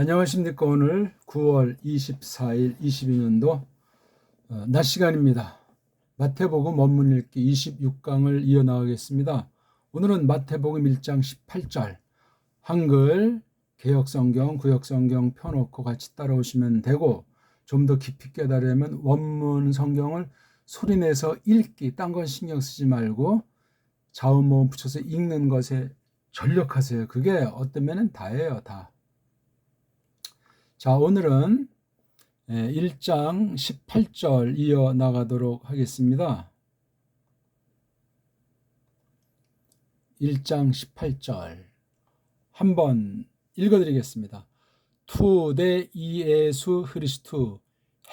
안녕하십니까. 오늘 9월 24일 22년도 낮 시간입니다. 마태복음 원문 읽기 26강을 이어나가겠습니다. 오늘은 마태복음 1장 18절 한글 개역성경, 구역성경 펴놓고 같이 따라오시면 되고, 좀 더 깊이 깨달으려면 원문 성경을 소리내서 읽기, 딴 건 신경 쓰지 말고 자음모음 붙여서 읽는 것에 전력하세요. 그게 어떤 면은 다예요. 다. 자, 오늘은 1장 18절 이어나가도록 하겠습니다. 1장 18절 한번 읽어드리겠습니다. 투 데 이에수 흐리스투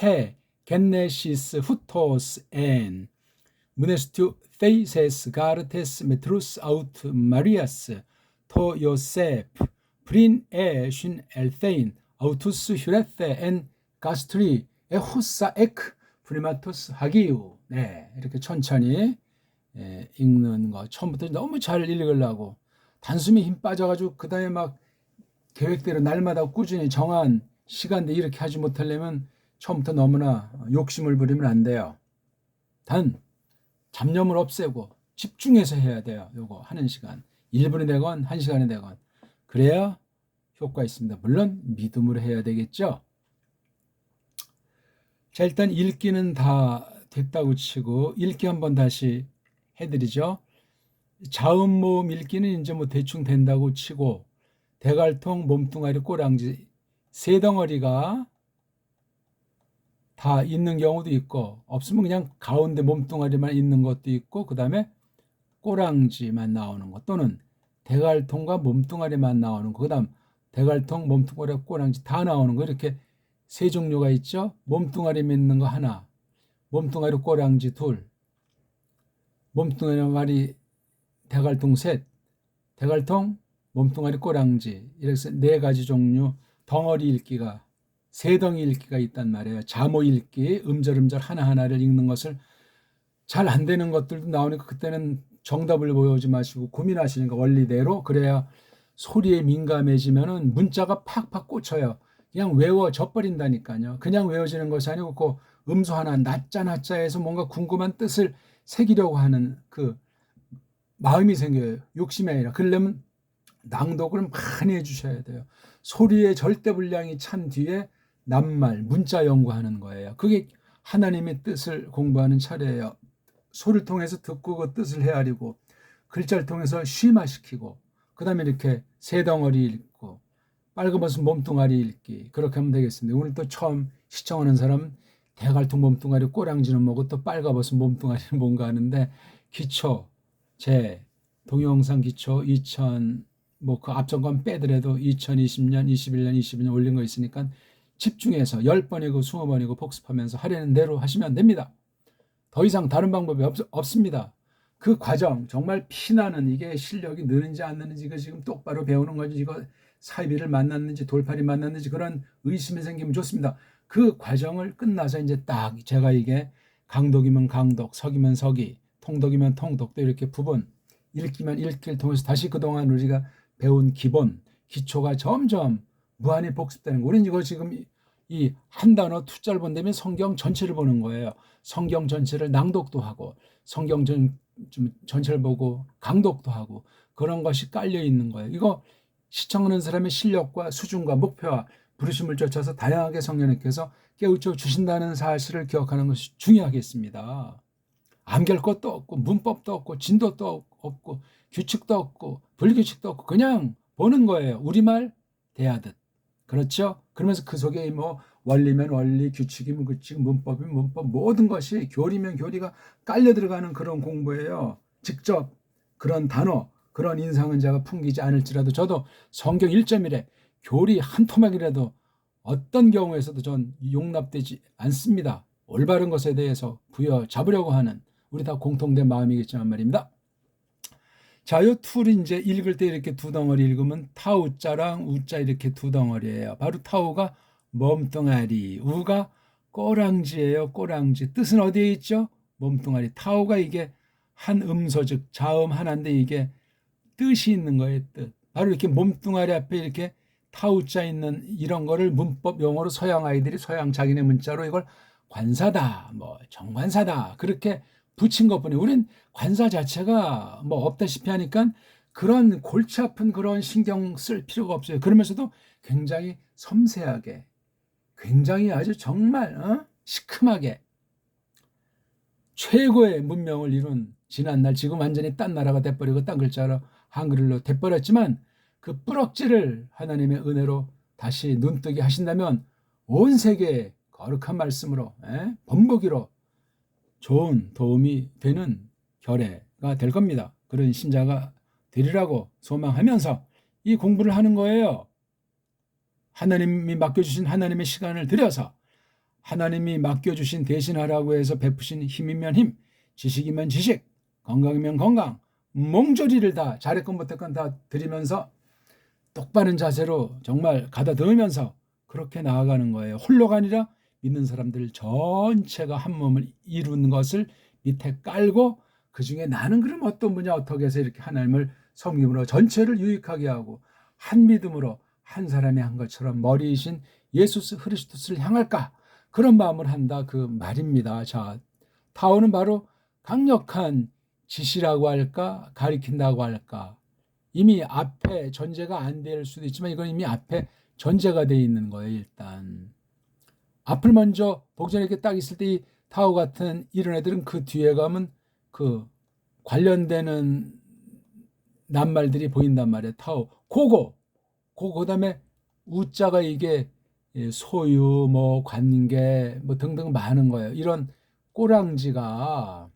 해 겐네시스 후토스 엔 무네스투 테이세스 가르테스 메트루스 아우트 마리아스 토 요세프 프린 에신 엘테인 아우투스 휴레테 엔 가스트리 에후사 에크 프리마토스 하기우. 네, 이렇게 천천히 읽는 거. 처음부터 너무 잘 읽으려고 단숨에 힘 빠져가지고 그 다음에 막 계획대로 날마다 꾸준히 정한 시간대 이렇게 하지 못하려면 처음부터 너무나 욕심을 부리면 안 돼요. 단 잡념을 없애고 집중해서 해야 돼요. 요거 하는 시간 1분이 되건 1시간이 되건 그래야 효과 있습니다. 물론 믿음으로 해야 되겠죠. 자, 일단 읽기는 다 됐다고 치고 읽기 한번 다시 해드리죠. 자음모음 읽기는 이제 뭐 대충 된다고 치고, 대갈통, 몸뚱아리, 꼬랑지 세 덩어리가 다 있는 경우도 있고, 없으면 그냥 가운데 몸뚱아리만 있는 것도 있고, 그 다음에 꼬랑지만 나오는 것, 또는 대갈통과 몸뚱아리만 나오는 것, 그 다음 대갈통, 몸뚱아리, 꼬랑지 다 나오는 거, 이렇게 세 종류가 있죠. 몸뚱아리 있는 거 하나, 몸뚱아리, 꼬랑지 둘, 몸뚱아리, 대갈통 셋, 대갈통, 몸뚱아리, 꼬랑지, 이렇게 네 가지 종류 덩어리 읽기가, 세 덩이 읽기가 있단 말이에요. 자모 읽기, 음절음절 하나하나를 읽는 것을 잘 안 되는 것들도 나오니까 그때는 정답을 보여주지 마시고 고민하시니까 원리대로, 그래야 소리에 민감해지면은 문자가 팍팍 꽂혀요. 그냥 외워져 버린다니까요. 그냥 외워지는 것이 아니고 그 음수 하나 낮자해서 뭔가 궁금한 뜻을 새기려고 하는 그 마음이 생겨요. 욕심이 아니라. 그러려면 낭독을 많이 해주셔야 돼요. 소리의 절대 분량이 찬 뒤에 낱말, 문자 연구하는 거예요. 그게 하나님의 뜻을 공부하는 차례예요. 소리를 통해서 듣고 그 뜻을 헤아리고, 글자를 통해서 심화시키고, 그 다음에 이렇게 세 덩어리 읽고, 빨간벗은 몸뚱아리 읽기, 그렇게 하면 되겠습니다. 오늘 또 처음 시청하는 사람 대갈통 몸뚱아리 꼬랑지는 뭐고 또 빨간벗은 몸뚱아리는 뭔가 하는데, 기초 제 동영상 기초 2000 뭐 그 앞전 건 빼더라도 2020년, 21년, 22년 올린 거 있으니까 집중해서 10번이고 20번이고 복습하면서 하려는 대로 하시면 됩니다. 더 이상 다른 방법이 없습니다. 그 과정, 정말 피나는, 이게 실력이 느는지 안 느는지, 이거 지금 똑바로 배우는 건지, 이거 사이비를 만났는지 돌팔이 만났는지 그런 의심이 생기면 좋습니다. 그 과정을 끝나서 이제 딱 제가 이게 강독이면 강독, 석이면 석이, 통독이면 통독, 또 이렇게 부분, 읽기면 읽기를 통해서 다시 그동안 우리가 배운 기본, 기초가 점점 무한히 복습되는 거. 우리는 이거 지금 이 한 단어 투자를 본다면 성경 전체를 보는 거예요. 성경 전체를 낭독도 하고, 성경 전체를 보고 강독도 하고, 그런 것이 깔려 있는 거예요. 이거 시청하는 사람의 실력과 수준과 목표와 부르심을 쫓아서 다양하게 성령님께서 깨우쳐 주신다는 사실을 기억하는 것이 중요하겠습니다. 암결 것도 없고 문법도 없고 진도도 없고 규칙도 없고 불규칙도 없고 그냥 보는 거예요. 우리말 대하듯. 그렇죠? 그러면서 그 속에 뭐 원리면 원리, 규칙이면 규칙, 문법이면 문법, 모든 것이 교리면 교리가 깔려 들어가는 그런 공부예요. 직접 그런 단어, 그런 인상은 제가 풍기지 않을지라도 저도 성경 1.1에 교리 한 토막이라도 어떤 경우에서도 전 용납되지 않습니다. 올바른 것에 대해서 부여잡으려고 하는 우리 다 공통된 마음이겠지만 말입니다. 자, 이 툴이 이제 읽을 때 이렇게 두 덩어리 읽으면 타우자랑 우자 이렇게 두 덩어리예요. 바로 타우가 몸뚱아리, 우가 꼬랑지예요. 꼬랑지. 뜻은 어디에 있죠? 몸뚱아리. 타우가 이게 한 음소즉 자음 하나인데 이게 뜻이 있는 거예요. 뜻. 바로 이렇게 몸뚱아리 앞에 이렇게 타우자 있는 이런 거를 문법 용어로 서양 아이들이 서양 자기네 문자로 이걸 관사다, 뭐 정관사다 그렇게 붙인 것뿐이에요. 우린 관사 자체가 뭐 없다시피 하니까 그런 골치 아픈 그런 신경 쓸 필요가 없어요. 그러면서도 굉장히 섬세하게, 굉장히 아주 정말 시큼하게 최고의 문명을 이룬 지난날, 지금 완전히 딴 나라가 돼버리고 딴 글자로 한글로 돼버렸지만 그 뿌럭지를 하나님의 은혜로 다시 눈뜨게 하신다면 온 세계에 거룩한 말씀으로 본보기로 좋은 도움이 되는 결례가 될 겁니다. 그런 신자가 되리라고 소망하면서 이 공부를 하는 거예요. 하나님이 맡겨주신 하나님의 시간을 들여서 하나님이 맡겨주신 대신하라고 해서 베푸신 힘이면 힘, 지식이면 지식, 건강이면 건강, 몽조리를 다 잘했건 못했건 다 드리면서 똑바른 자세로 정말 가다듬으면서 그렇게 나아가는 거예요. 홀로가 아니라 믿는 사람들 전체가 한 몸을 이루는 것을 밑에 깔고 그중에 나는 그럼 어떤 분야 어떻게 해서 이렇게 하나님을 섬김으로 전체를 유익하게 하고 한 믿음으로 한 사람이 한 것처럼 머리이신 예수 그리스도를 향할까? 그런 마음을 한다 그 말입니다. 자, 타오는 바로 강력한 지시라고 할까? 가리킨다고 할까? 이미 앞에 전제가 안 될 수도 있지만 이건 이미 앞에 전제가 돼 있는 거예요. 일단 앞을 먼저 복전에 이렇게 딱 있을 때 이 타오 같은 이런 애들은 그 뒤에 가면 그 관련되는 낱말들이 보인단 말이에요. 타오, 고고, 그다음에 우자가 이게 소유, 뭐 관계, 뭐 등등 많은 거예요. 이런 꼬랑지가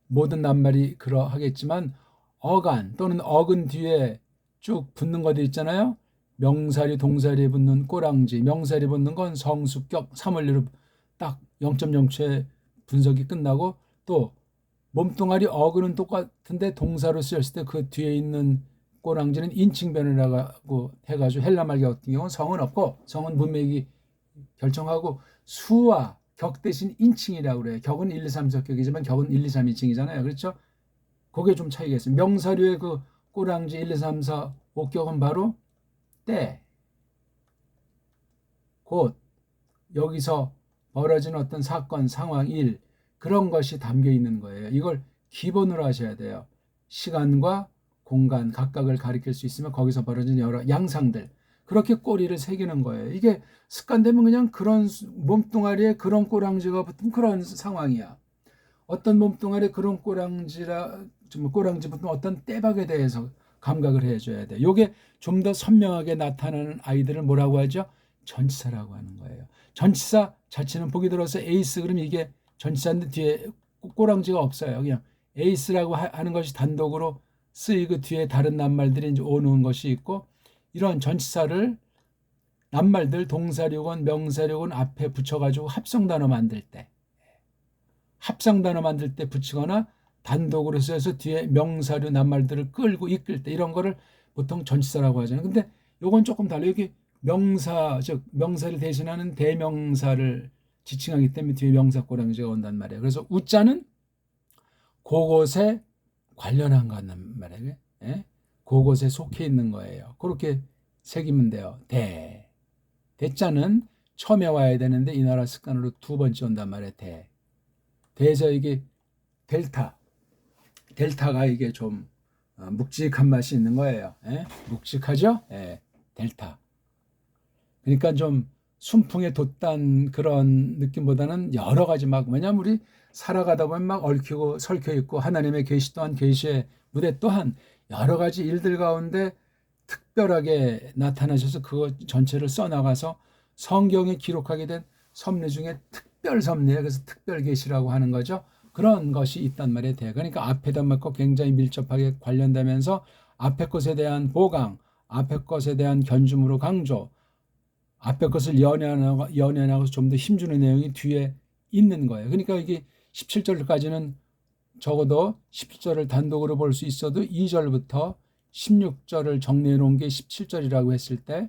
모든 낱말이 그러하겠지만 어간 또는 어근 뒤에 쭉 붙는 것들 있잖아요. 명사리, 동사리에 붙는 꼬랑지, 명사리 붙는 건 성수격, 사물리로 딱 0.0초에 분석이 끝나고 또 몸뚱아리 어근은 똑같은데 동사로 쓰였을 때 그 뒤에 있는 꼬랑지는 인칭변이라고 해가지고 헬라말 같은 경우는 성은 없고 성은 문맥이 결정하고 수와 격 대신 인칭이라고 그래요. 격은 1, 2, 3, 4 격이지만 격은 1, 2, 3 인칭이잖아요. 그렇죠? 그게 좀 차이가 있어요. 명사류의 그 꼬랑지 1, 2, 3, 4, 5격은 바로 때, 곧, 여기서 벌어진 어떤 사건, 상황, 일 그런 것이 담겨 있는 거예요. 이걸 기본으로 하셔야 돼요. 시간과 공간 각각을 가리킬 수 있으면 거기서 벌어진 여러 양상들 그렇게 꼬리를 새기는 거예요. 이게 습관되면 그냥 그런 몸뚱아리에 그런 꼬랑지가 붙은 그런 상황이야. 어떤 몸뚱아리에 그런 꼬랑지 붙은 어떤 때박에 대해서 감각을 해줘야 돼. 이게 좀 더 선명하게 나타나는 아이들을 뭐라고 하죠? 전치사라고 하는 거예요. 전치사 자체는 보기 들어서 에이스 그러면 이게 전치사인데 뒤에 꼬랑지가 없어요. 그냥 에이스라고 하는 것이 단독으로 쓰이고 뒤에 다른 낱말들이 이제 오는 것이 있고 이런 전치사를 낱말들 동사력은 명사력은 앞에 붙여가지고 합성단어 만들 때 붙이거나 단독으로 써서 뒤에 명사류 낱말들을 끌고 이끌 때 이런 거를 보통 전치사라고 하잖아요. 근데 요건 조금 달라요. 여기 명사 즉 명사를 대신하는 대명사를 지칭하기 때문에 뒤에 명사 꼬랑지가 온단 말이에요. 그래서 우자는 그곳에 관련한 거란 말이에요. 예? 그곳에 속해 있는 거예요. 그렇게 새기면 돼요. 대자는 처음에 와야 되는데 이 나라 습관으로 두 번째 온단 말이에요. 대에서 이게 델타가 이게 좀 묵직한 맛이 있는 거예요. 예? 묵직하죠? 예, 델타. 그러니까 좀 순풍에 돛단 그런 느낌보다는 여러 가지 막 왜냐면 우리 살아가다 보면 막 얽히고 설켜 있고 하나님의 계시 또한 계시의 무대 또한 여러 가지 일들 가운데 특별하게 나타나셔서 그거 전체를 써나가서 성경에 기록하게 된 섭리 중에 특별 섭리에 그래서 특별 계시라고 하는 거죠. 그런 것이 있단 말이에요. 그러니까 앞에다 맞고 굉장히 밀접하게 관련되면서 앞에 것에 대한 보강, 앞에 것에 대한 견줌으로 강조, 앞에 것을 연연하고 좀 더 힘주는 내용이 뒤에 있는 거예요. 그러니까 이게 17절까지는 적어도 17절을 단독으로 볼 수 있어도 2절부터 16절을 정리해 놓은 게 17절이라고 했을 때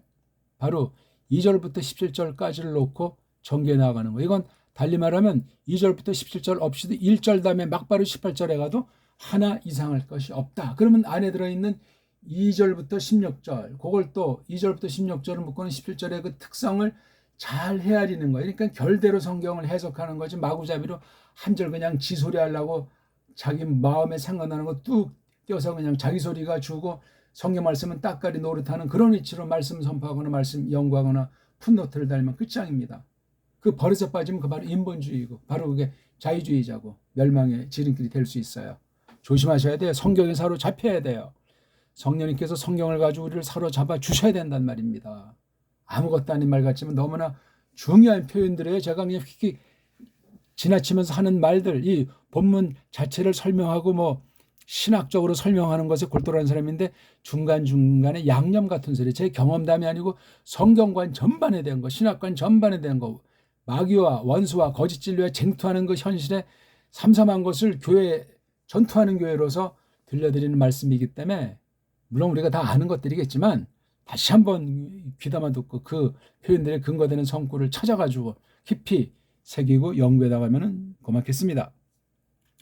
바로 2절부터 17절까지를 놓고 전개해 나가는 거예요. 이건 달리 말하면 2절부터 17절 없이도 1절 다음에 막바로 18절에 가도 하나 이상할 것이 없다. 그러면 안에 들어있는 2절부터 16절, 그걸 또 2절부터 16절을 묶고는 17절의 그 특성을 잘 헤아리는 거예요. 그러니까 결대로 성경을 해석하는 거지 마구잡이로 한 절 그냥 지소리 하려고 자기 마음에 생각나는 거 뚝 떼어서 그냥 자기 소리가 주고 성경 말씀은 따까리 노릇하는 그런 위치로 말씀 선포하거나 말씀 연구하거나 풋노트를 달면 끝장입니다. 그 버릇에 빠지면 그 바로 인본주의고 바로 그게 자유주의자고 멸망의 지름길이 될 수 있어요. 조심하셔야 돼요. 성경에 사로잡혀야 돼요. 성령님께서 성경을 가지고 우리를 사로잡아 주셔야 된단 말입니다. 아무것도 아닌 말 같지만 너무나 중요한 표현들이에요. 제가 그냥 휙 지나치면서 하는 말들, 이 본문 자체를 설명하고 뭐 신학적으로 설명하는 것에 골똘한 사람인데 중간중간에 양념 같은 소리, 제 경험담이 아니고 성경관 전반에 대한 거, 신학관 전반에 대한 거, 마귀와 원수와 거짓 진리와 쟁투하는 그 현실에 삼삼한 것을 교회, 전투하는 교회로서 들려드리는 말씀이기 때문에 물론 우리가 다 아는 것들이겠지만 다시 한번 귀담아 듣고 그 표현들의 근거되는 성구를 찾아가지고 깊이 새기고 연구해 나가면 고맙겠습니다.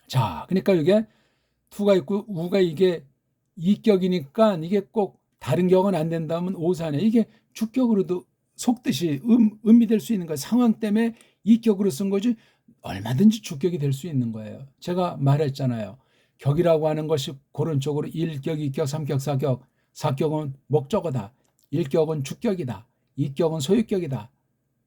자, 그러니까 이게 투가 있고 우가 이게 이격이니까 이게 꼭 다른 격은 안 된다면 오산에 이게 주격으로도 속뜻이 의미될 수 있는 거예요. 상황 때문에 이격으로 쓴 거지 얼마든지 주격이 될 수 있는 거예요. 제가 말했잖아요. 격이라고 하는 것이 그런 쪽으로 1격, 2격, 3격, 4격, 4격은 목적어다. 1격은 주격이다. 2격은 소유격이다.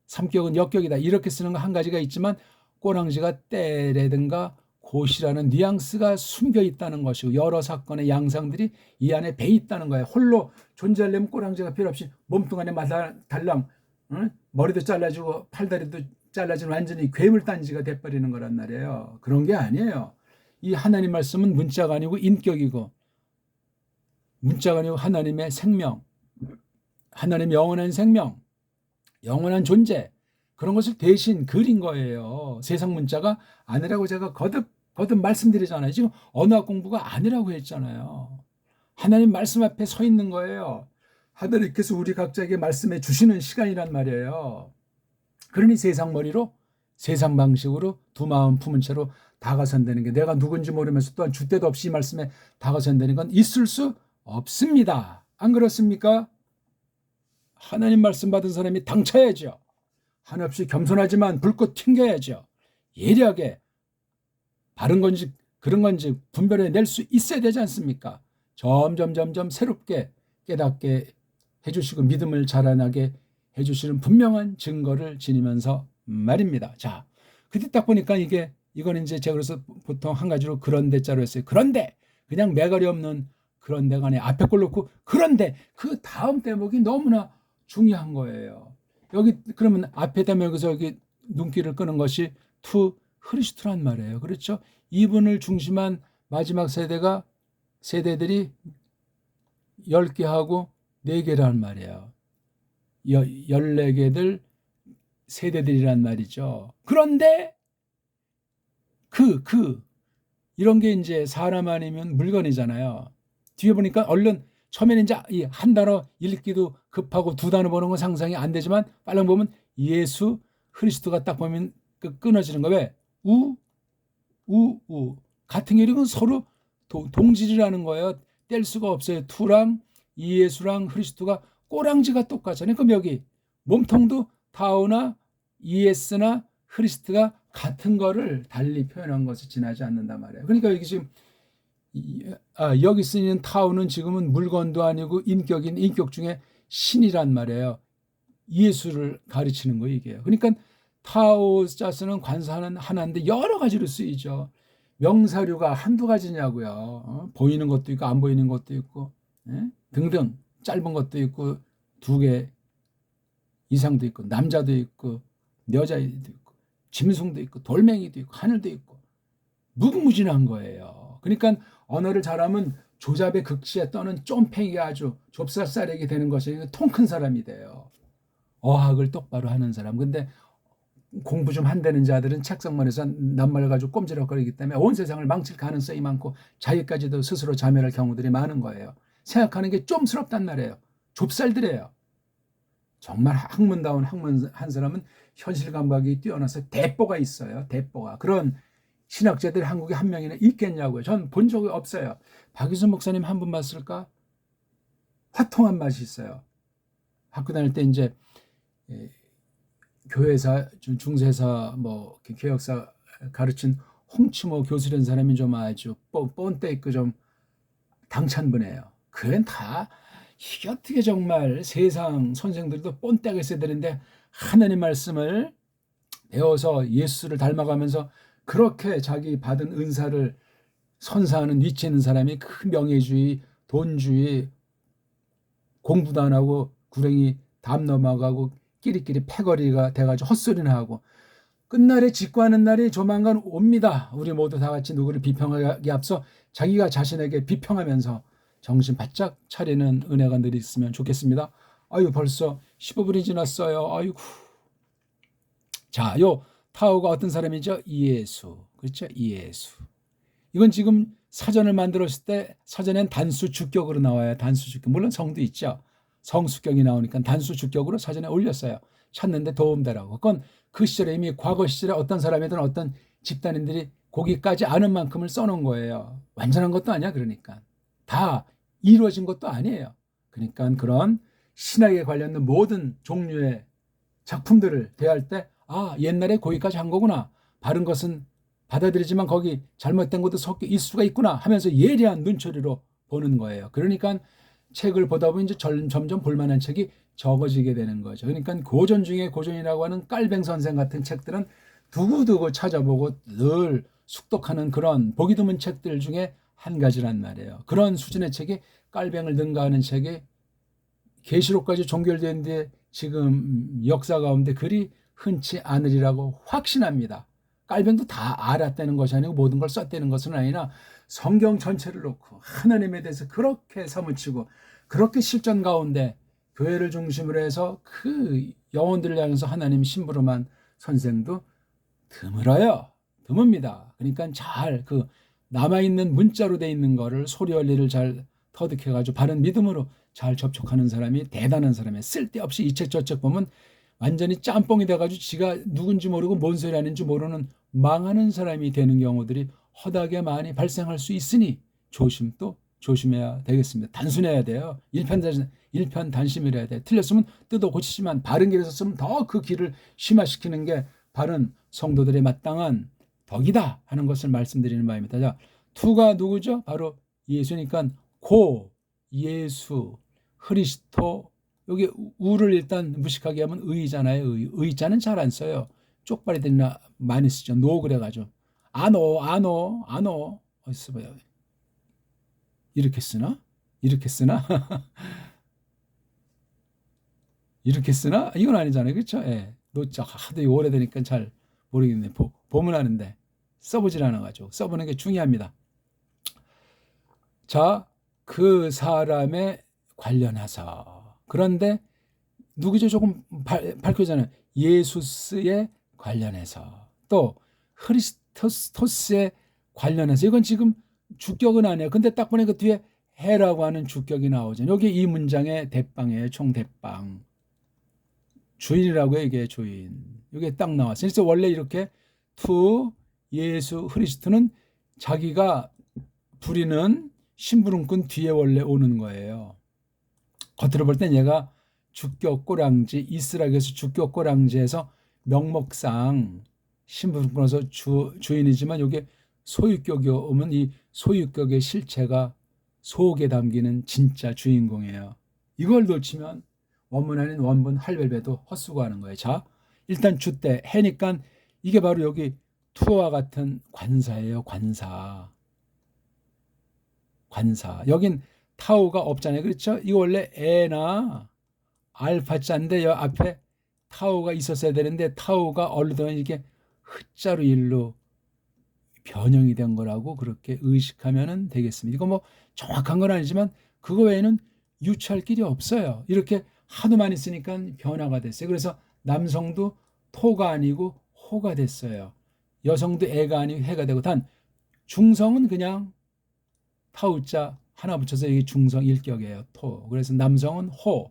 3격은 역격이다. 이렇게 쓰는 거 한 가지가 있지만 꼬랑지가 때라든가 곳이라는 뉘앙스가 숨겨 있다는 것이고 여러 사건의 양상들이 이 안에 배 있다는 거예요. 홀로 존재하려면 꼬랑지가 필요 없이 몸뚱아리 달랑 머리도 잘라주고 팔다리도 잘라주는 완전히 괴물단지가 돼버리는 거란 말이에요. 그런 게 아니에요. 이 하나님 말씀은 문자가 아니고 인격이고 문자가 아니고 하나님의 생명, 하나님의 영원한 생명, 영원한 존재 그런 것을 대신 그린 거예요. 세상 문자가 아니라고 제가 거듭 말씀드리잖아요. 지금 언어학 공부가 아니라고 했잖아요. 하나님 말씀 앞에 서 있는 거예요. 하나님께서 우리 각자에게 말씀해 주시는 시간이란 말이에요. 그러니 세상 머리로 세상 방식으로 두 마음 품은 채로 다가선다는 게 내가 누군지 모르면서 또한 줏대도 없이 이 말씀에 다가선다는 건 있을 수 없습니다. 안 그렇습니까? 하나님 말씀 받은 사람이 당차야죠. 한없이 겸손하지만 불꽃 튕겨야죠. 예리하게 바른 건지 그런 건지 분별해 낼 수 있어야 되지 않습니까? 점점 새롭게 깨닫게 해주시고 믿음을 자라나게 해주시는 분명한 증거를 지니면서 말입니다. 자, 그때 딱 보니까 이건 이제 제가 그래서 보통 한 가지로 그런데 자로 했어요. 그런데 그냥 매갈이 없는 그런데가 아니라 앞에 걸 놓고 그런데 그 다음 대목이 너무나 중요한 거예요. 여기 그러면 앞에다 여기서 여기 눈길을 끄는 것이 투 크리스토란 말이에요. 그렇죠? 이분을 중심한 마지막 세대들이 10개 하고 4개란 말이에요. 14개들 세대들이란 말이죠. 그런데 이런 게 이제 사람 아니면 물건이잖아요. 뒤에 보니까 얼른 처음에는 이제 이 한 단어 읽기도 급하고 두 단어 보는 건 상상이 안 되지만 빨랑 보면 예수 그리스도가 딱 보면 끊어지는 거 왜? 같은 결국은 서로 동질이라는 거예요. 뗄 수가 없어요. 투랑 이예수랑 그리스도가 꼬랑지가 똑같잖아요. 그럼 여기 몸통도 타오나 이예스나 그리스도가 같은 거를 달리 표현한 것을 지나지 않는단 말이에요. 그러니까 여기 지금 여기 쓰이는 타오는 지금은 물건도 아니고 인격 중에 신이란 말이에요. 예수를 가르치는 거 이게요. 그러니까 타오자스는 관사는 하나인데 여러 가지로 쓰이죠. 명사류가 한두 가지냐고요. 보이는 것도 있고 안 보이는 것도 있고 등등 짧은 것도 있고 2개 이상도 있고 남자도 있고 여자도 있고 짐승도 있고 돌멩이도 있고 하늘도 있고 무궁무진한 거예요. 그러니까 언어를 잘하면 조잡의 극시에 떠는 쫌팽이가 아주 좁쌀쌀하게 되는 것이 통 큰 사람이 돼요. 어학을 똑바로 하는 사람. 근데 공부 좀 한다는 자들은 책상만에서 낱말 가지고 꼼지락거리기 때문에 온 세상을 망칠 가능성이 많고 자기까지도 스스로 자멸할 경우들이 많은 거예요. 생각하는 게 좀스럽단 말이에요. 좁쌀들이에요. 정말 학문다운 한 사람은 현실 감각이 뛰어나서 대뽀가 있어요. 대뽀가. 그런 신학자들 한국에 한 명이나 있겠냐고요. 전 본 적이 없어요. 박유순 목사님 한 분 봤을까? 화통한 맛이 있어요. 학교 다닐 때 이제 교회사, 중세사, 뭐 교역사 가르친 홍치모 교수라는 사람이 좀 아주 뻔때 있고 좀 당찬분이에요. 그건 다 이게 어떻게 정말 세상 선생들도 뻔때가 있어야 되는데 하나님 말씀을 배워서 예수를 닮아가면서 그렇게 자기 받은 은사를 선사하는 위치에 있는 사람이 큰 명예주의, 돈주의, 공부도 안 하고 구렁이 담 넘어가고 끼리끼리 패거리가 돼가지고 헛소리나 하고 끝날에 직구하는 날이 조만간 옵니다. 우리 모두 다 같이 누구를 비평하기 앞서 자기가 자신에게 비평하면서 정신 바짝 차리는 은혜가 늘 있으면 좋겠습니다. 아유 벌써 15분이 지났어요. 아이고. 자, 요 타오가 어떤 사람이죠? 이예수. 그렇죠? 이예수. 이건 지금 사전을 만들었을 때 사전엔 단수 주격으로 나와요. 단수 주격. 물론 성도 있죠. 성수격이 나오니까 단수 주격으로 사전에 올렸어요. 찾는데 도움되라고. 그건 그 시절에 이미 과거 시절에 어떤 사람이든 어떤 집단인들이 거기까지 아는 만큼을 써놓은 거예요. 완전한 것도 아니야. 그러니까 다 이루어진 것도 아니에요. 그러니까 그런 신학에 관련된 모든 종류의 작품들을 대할 때 옛날에 거기까지 한 거구나. 바른 것은 받아들이지만 거기 잘못된 것도 섞여 있을 수가 있구나 하면서 예리한 눈초리로 보는 거예요. 그러니까 책을 보다 보면 이제 점점 볼만한 책이 적어지게 되는 거죠. 그러니까 고전 중에 고전이라고 하는 깔뱅 선생 같은 책들은 두고두고 찾아보고 늘 숙독하는 그런 보기 드문 책들 중에 한 가지란 말이에요. 그런 수준의 책이 깔뱅을 능가하는 책이 계시록까지 종결된 뒤에 지금 역사 가운데 그리 흔치 않으리라고 확신합니다. 깔뱅도 다 알았다는 것이 아니고 모든 걸 썼다는 것은 아니라 성경 전체를 놓고 하나님에 대해서 그렇게 사무치고 그렇게 실전 가운데 교회를 중심으로 해서 그 영혼들을 향해서 하나님 심부름한 선생도 드물어요. 드뭅니다. 그러니까 잘 그 남아있는 문자로 돼 있는 거를 소리 원리를 잘 터득해가지고 바른 믿음으로 잘 접촉하는 사람이 대단한 사람이에요. 쓸데없이 이 책 저 책 보면 완전히 짬뽕이 돼가지고 지가 누군지 모르고 뭔 소리 하는지 모르는 망하는 사람이 되는 경우들이 허다하게 많이 발생할 수 있으니 조심도 조심해야 되겠습니다. 단순해야 돼요. 일편단심이라야 돼. 틀렸으면 뜯어 고치지만 바른 길에서 쓰면 더 그 길을 심화시키는 게 바른 성도들의 마땅한 덕이다 하는 것을 말씀드리는 바입니다. 자, 투가 누구죠? 바로 예수니까 고, 예수, 그리스도. 여기 우를 일단 무식하게 하면 의잖아요. 의자는 잘 안 써요. 쪽발이들이나 많이 쓰죠. 노 그래가지고 아노 어디서 봐요. 이렇게 쓰나? 이렇게 쓰나? 이렇게 쓰나? 이건 아니잖아요. 그렇죠? 예. 노자 하도 오래되니까 잘 모르겠네. 보면 아는데 써보질 않아가지고 써보는 게 중요합니다. 자, 그 사람에 관련해서 그런데 누구죠? 조금 밝혀잖아요. 예수스에 관련해서 또 크리스토스에 관련해서 이건 지금 주격은 아니에요. 근데 딱 보니 그 뒤에 해라고 하는 주격이 나오죠. 여기 이 문장의 대빵이에요. 총대빵. 주인이라고 해요. 이게 주인. 이게 딱 나왔어요. 그래서 원래 이렇게 투 예수 그리스도는 자기가 부리는 심부름꾼 뒤에 원래 오는 거예요. 겉으로 볼 땐 얘가 주격 꼬랑지 이스라엘에서 주격 꼬랑지에서 명목상 심부름꾼으로서 주인이지만 이게 소유격이 오면 이 소유격의 실체가 속에 담기는 진짜 주인공이에요. 이걸 놓치면 원문 아닌 원문 할배배도 헛수고하는 거예요. 자, 일단 주때 해니까 이게 바로 여기 투와 같은 관사예요. 관사. 여긴 타우가 없잖아요. 그렇죠? 이거 원래 에나 알파자인데 여 앞에 타우가 있었어야 되는데 타우가 얼른 이게 흑자로 일로 변형이 된 거라고 그렇게 의식하면 되겠습니다. 이거 뭐 정확한 건 아니지만 그거 외에는 유추할 길이 없어요. 이렇게 하도 많이 쓰니까 변화가 됐어요. 그래서 남성도 토가 아니고 호가 됐어요. 여성도 애가 아니고 해가 되고 단 중성은 그냥 타우자 하나 붙여서 이게 중성 일격이에요. 토. 그래서 남성은 호,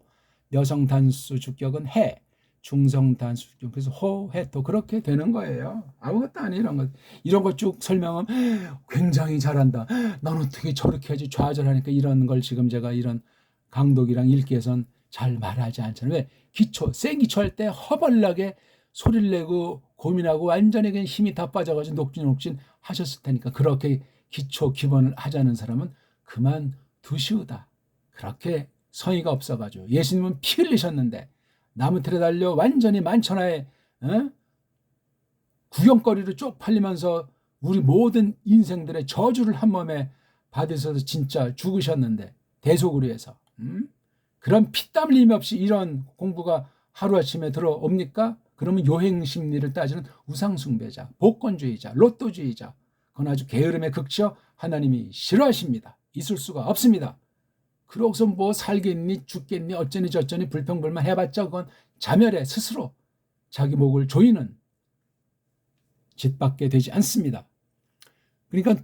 여성 단수 주격은 해, 중성 단수 주격. 그래서 호, 해, 토 그렇게 되는 거예요. 아무것도 아니에요. 이런 거 쭉 설명하면 굉장히 잘한다. 난 어떻게 저렇게 하지 좌절하니까 이런 걸 지금 제가 이런 강독이랑 읽기에선 잘 말하지 않잖아요. 왜? 기초, 센 기초 할 때 허벌나게 소리를 내고 고민하고 완전히 그냥 힘이 다 빠져가지고 녹진녹진 하셨을 테니까 그렇게 기초 기본을 하자는 사람은 그만 두시우다. 그렇게 성의가 없어가지고 예수님은 피 흘리셨는데 나무 틀에 달려 완전히 만천하에 구경거리로 쪽팔리면서 우리 모든 인생들의 저주를 한 몸에 받으셔서 진짜 죽으셨는데 대속을 위해서 그런 피땀 흘림 없이 이런 공부가 하루아침에 들어옵니까? 그러면 요행심리를 따지는 우상숭배자, 복권주의자, 로또주의자, 그건 아주 게으름의 극치여 하나님이 싫어하십니다. 있을 수가 없습니다. 그러고서 뭐 살겠니 죽겠니 어쩌니 저쩌니 불평불만 해봤자 그건 자멸해 스스로 자기 목을 조이는 짓밖에 되지 않습니다. 그러니까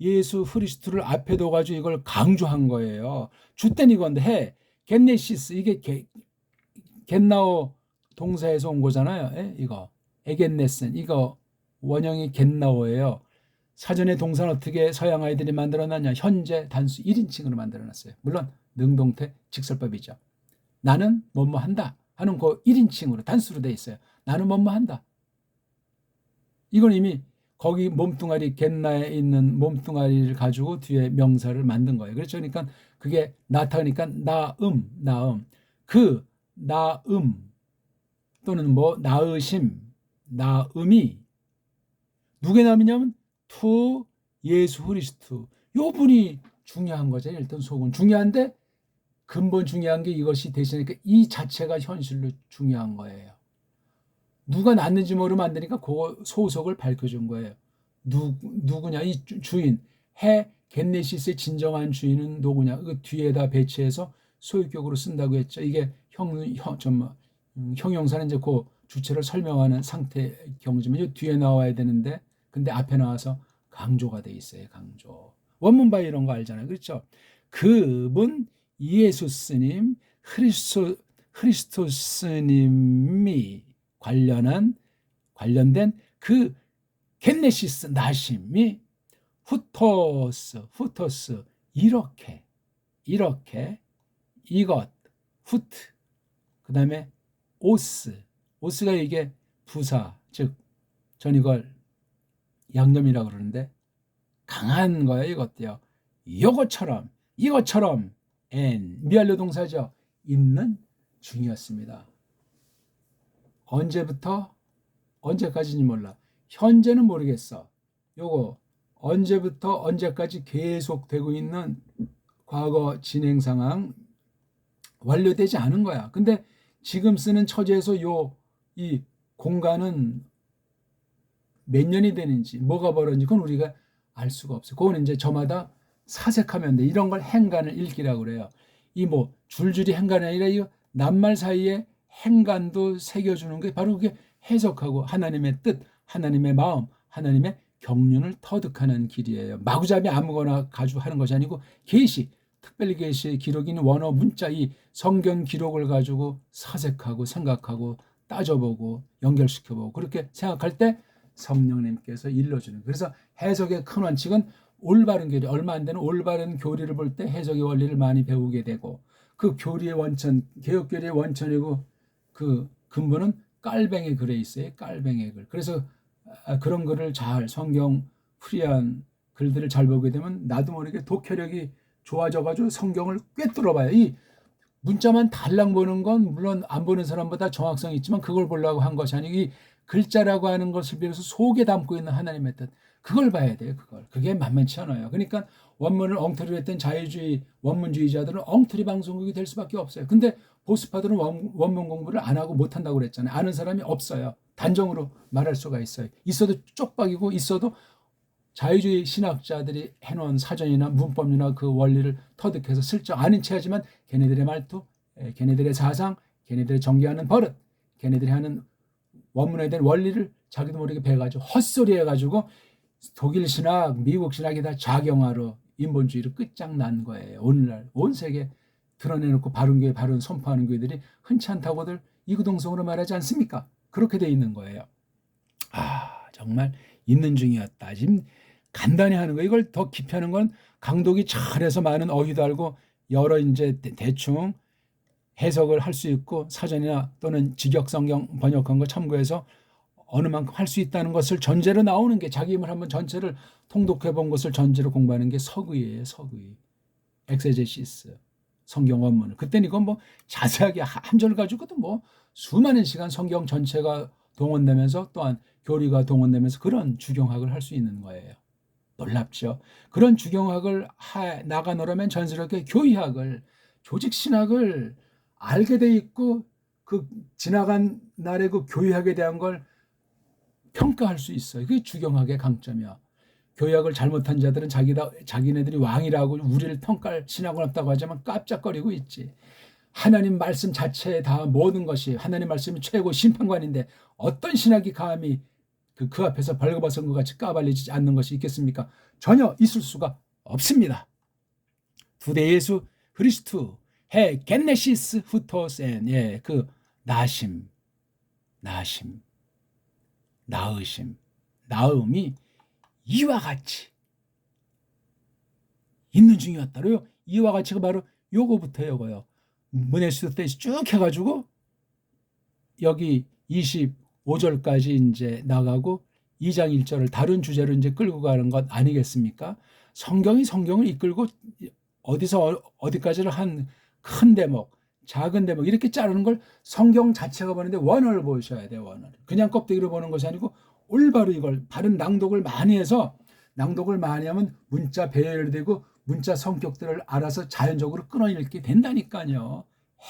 예수 그리스도를 앞에 둬가지고 이걸 강조한 거예요. 주된 이건데 해 겟네시스 이게 겟나오 동사에서 온 거잖아요. 이거 에겟네슨 이거 원형이 겟나오예요. 사전에 동사는 어떻게 서양 아이들이 만들어놨냐. 현재 단수 1인칭으로 만들어놨어요. 물론 능동태 직설법이죠. 나는 뭐뭐 한다 하는 그 1인칭으로 단수로 돼 있어요. 나는 뭐뭐 한다. 이건 이미 거기 몸뚱아리 겟나에 있는 몸뚱아리를 가지고 뒤에 명사를 만든 거예요. 그렇죠. 그러니까 그게 나타나니까 나음 그 나음 또는 뭐 나으심 나음이 누구의 나음이냐면 예수 그리스도 요 분이 중요한 거죠. 일단 속은 중요한데 근본 중요한 게 이것이 되시니까 이 자체가 현실로 중요한 거예요. 누가 낳는지 모르면 안 되니까 그 소속을 밝혀준 거예요. 누구냐 이 주인 겟네시스의 진정한 주인은 누구냐 그 뒤에다 배치해서 소유격으로 쓴다고 했죠. 이게 형용사는 이제 그 주체를 설명하는 상태 경지면 뒤에 나와야 되는데 근데 앞에 나와서 강조가 돼 있어요. 강조. 원문바이 이런 거 알잖아요. 그렇죠? 그분 예수 스님 크리스토 스님이 관련된 그 겟네시스 나심이 후토스 이렇게 이것 후트 그다음에 오스가 이게 부사 즉 전 이걸 양념이라고 그러는데 강한 거예요. 이것도요. 이것처럼 미완료 동사죠. 있는 중이었습니다. 언제부터 언제까지인지 몰라. 현재는 모르겠어. 요거 언제부터 언제까지 계속되고 있는 과거 진행 상황 완료되지 않은 거야. 근데 지금 쓰는 처제에서 이 공간은 몇 년이 되는지 뭐가 벌어진지 그건 우리가 알 수가 없어요. 그거는 이제 저마다 사색하면 돼. 이런 걸 행간을 읽기라고 그래요. 이 뭐 줄줄이 행간이 아니라 이 낱말 사이에 행간도 새겨주는 게 바로 그게 해석하고 하나님의 뜻, 하나님의 마음, 하나님의 경륜을 터득하는 길이에요. 마구잡이 아무거나 가지고 하는 것이 아니고 계시, 특별히 계시의 기록인 원어 문자 이 성경 기록을 가지고 사색하고 생각하고 따져보고 연결시켜보고 그렇게 생각할 때 성령님께서 일러주는. 그래서 해석의 큰 원칙은 올바른 교리, 얼마 안 되는 올바른 교리를 볼 때 해석의 원리를 많이 배우게 되고 그 교리의 원천, 개혁교리의 원천이고 그 근본은 깔뱅의 글에 있어요. 깔뱅의 글. 그래서 그런 글을 잘 성경 풀이한 글들을 잘 보게 되면 나도 모르게 독해력이 좋아져가지고 성경을 꿰뚫어 봐요. 이 문자만 달랑 보는 건 물론 안 보는 사람보다 정확성이 있지만 그걸 보려고 한 것이 아니고 이 글자라고 하는 것을 비로소 속에 담고 있는 하나님의 뜻 그걸 봐야 돼요. 그게 만만치 않아요. 그러니까 원문을 엉터리로 했던 자유주의 원문주의자들은 엉터리 방송국이 될 수밖에 없어요. 근데 보수파들은 원문 공부를 안 하고 못 한다고 그랬잖아요. 아는 사람이 없어요. 단정으로 말할 수가 있어요. 있어도 쪽박이고 있어도 자유주의 신학자들이 해놓은 사전이나 문법이나 그 원리를 터득해서 슬쩍 아는 체 하지만 걔네들의 말투, 걔네들의 사상, 걔네들의 전개하는 버릇, 걔네들이 하는 원문에 대한 원리를 자기도 모르게 배워가지고 헛소리 해가지고 독일 신학, 미국 신학이 다 좌경화로 인본주의로 끝장난 거예요. 오늘날 온 세계 드러내놓고 바른 교회, 바른 선포하는 교회들이 흔치 않다고들 이구동성으로 말하지 않습니까? 그렇게 돼 있는 거예요. 정말 있는 중이었다. 지금 간단히 하는 거 이걸 더 깊이 하는 건 강독이 잘해서 많은 어휘도 알고 여러 이제 대충 해석을 할 수 있고 사전이나 또는 직역성경 번역한 거 참고해서 어느 만큼 할 수 있다는 것을 전제로 나오는 게 자기 힘을 한번 전체를 통독해 본 것을 전제로 공부하는 게 서구예요. 서구이. 엑세제시스. 성경 원문을. 그때는 이건 뭐 자세하게 한 절 가지고도 뭐 수많은 시간 성경 전체가 동원되면서 또한 교리가 동원되면서 그런 주경학을 할 수 있는 거예요. 놀랍죠. 그런 주경학을 나가노라면 전스럽게 교의학을, 조직신학을 알게 돼 있고 그 지나간 날의 그 교의학에 대한 걸 평가할 수 있어요. 그게 주경학의 강점이야. 교의학을 잘못한 자들은 자기네들이 왕이라고 우리를 평가할 신학은 없다고 하지만 깜짝거리고 있지. 하나님 말씀 자체에 다 모든 것이 하나님 말씀이 최고 심판관인데 어떤 신학이 감히 그 앞에서 벌거벗은 것 같이 까발리지 않는 것이 있겠습니까? 전혀 있을 수가 없습니다. 두대 예수 그리스도 해 겟네시스 후토센 그 나심 나으심 나음이 이와 같이 있는 중이었다로요. 이와 같이가 바로 요거부터 요거요. 문해수도 때 쭉 해가지고 여기 25절까지 이제 나가고 2장 1절을 다른 주제로 이제 끌고 가는 것 아니겠습니까? 성경이 성경을 이끌고 어디서 어디까지를 한 큰 대목, 작은 대목 이렇게 자르는 걸 성경 자체가 보는데 원어를 보셔야 돼요. 원어를. 그냥 껍데기로 보는 것이 아니고 올바로 이걸 바른 낭독을 많이 해서 낭독을 많이 하면 문자 배열되고 문자 성격들을 알아서 자연적으로 끊어읽게 된다니까요.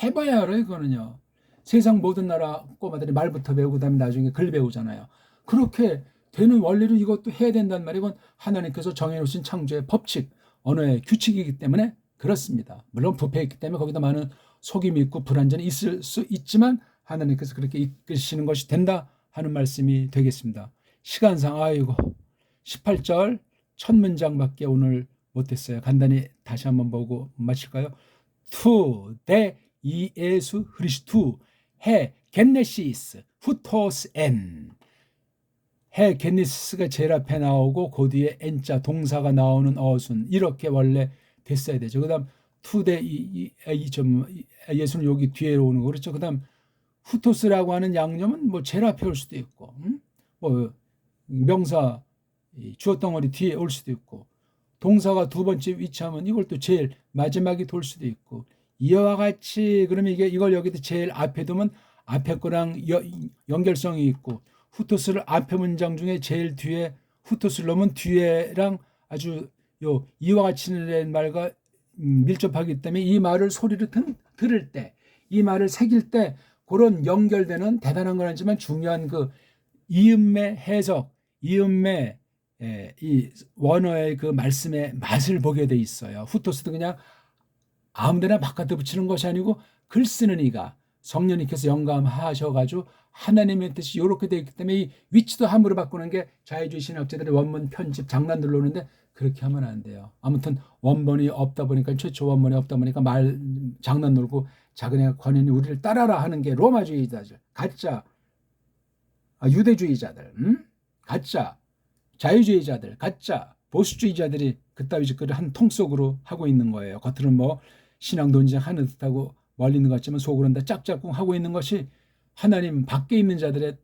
해봐야 알아요. 그거는요. 세상 모든 나라 꼬마들이 말부터 배우고 그다음에 나중에 글 배우잖아요. 그렇게 되는 원리로 이것도 해야 된다는 말이 건 하나님께서 정해놓으신 창조의 법칙, 언어의 규칙이기 때문에 그렇습니다. 물론 부패했기 때문에 거기다 많은 속임이 있고 불완전이 있을 수 있지만 하나님께서 그렇게 이끄시는 것이 된다 하는 말씀이 되겠습니다. 시간상 아이고 18절 첫 문장밖에 오늘 못했어요. 간단히 다시 한번 보고 마칠까요? 투 대 이예수 그리스도 해 겟네시스 후토스 엔 해 겟네시스가 제일 앞에 나오고 그 뒤에 N자 동사가 나오는 어순 이렇게 원래 됐어야 되죠. 그 다음 투 대 예수는 여기 뒤에 오는 거 그렇죠. 그 다음 후토스라고 하는 양념은 뭐 제일 앞에 올 수도 있고 뭐 명사 주어 덩어리 뒤에 올 수도 있고 동사가 두 번째 위치하면 이걸 또 제일 마지막에 돌 수도 있고 이와 같이 그러면 이걸 여기도 제일 앞에 두면 앞에 거랑 연결성이 있고 후토스를 앞에 문장 중에 제일 뒤에 후토스를 넣으면 뒤에랑 아주 이와 같이는 말과 밀접하기 때문에 이 말을 소리를 들을 때 이 말을 새길 때 그런 연결되는 대단한 건 아니지만 중요한 그 이음매 해석, 이음매 이 원어의 그 말씀의 맛을 보게 돼 있어요. 후토스도 그냥 아무데나 바깥에 붙이는 것이 아니고 글 쓰는 이가 성령님께서 영감하셔가지고 하나님의 뜻이 이렇게 되어 있기 때문에 이 위치도 함부로 바꾸는 게 자유주의 신학자들의 원문 편집 장난들로 오는데 그렇게 하면 안 돼요. 아무튼 원본이 없다 보니까 최초 원본이 없다 보니까 말 장난 놀고 자기네 권인이 우리를 따라라 하는 게 로마주의자들, 가짜 유대주의자들, 가짜 자유주의자들, 가짜 보수주의자들이 그따위 짓거리를 한 통 속으로 하고 있는 거예요. 겉으로는 뭐 신앙 논쟁하는 듯하고 멀리 있는 것 같지만 속으로는 다 짝짝꿍 하고 있는 것이 하나님 밖에 있는 자들의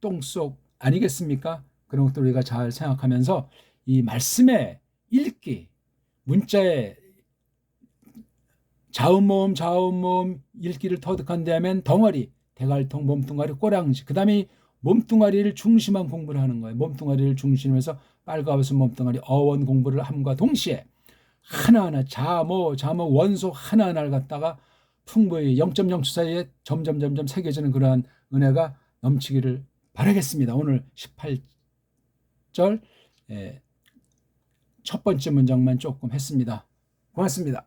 똥속 아니겠습니까? 그런 것들 우리가 잘 생각하면서 이 말씀의 읽기, 문자의 자음모음 읽기를 터득한 다음엔 덩어리, 대갈통, 몸뚱아리, 꼬랑지 그 다음에 몸뚱아리를 중심한 공부를 하는 거예요. 몸뚱아리를 중심해서 빨가벗은 몸뚱아리 어원 공부를 함과 동시에 하나하나 자모 원소 하나하나를 갖다가 풍부히 0.0초 사이에 점점 새겨지는 그러한 은혜가 넘치기를 바라겠습니다. 오늘 18절 첫 번째 문장만 조금 했습니다. 고맙습니다.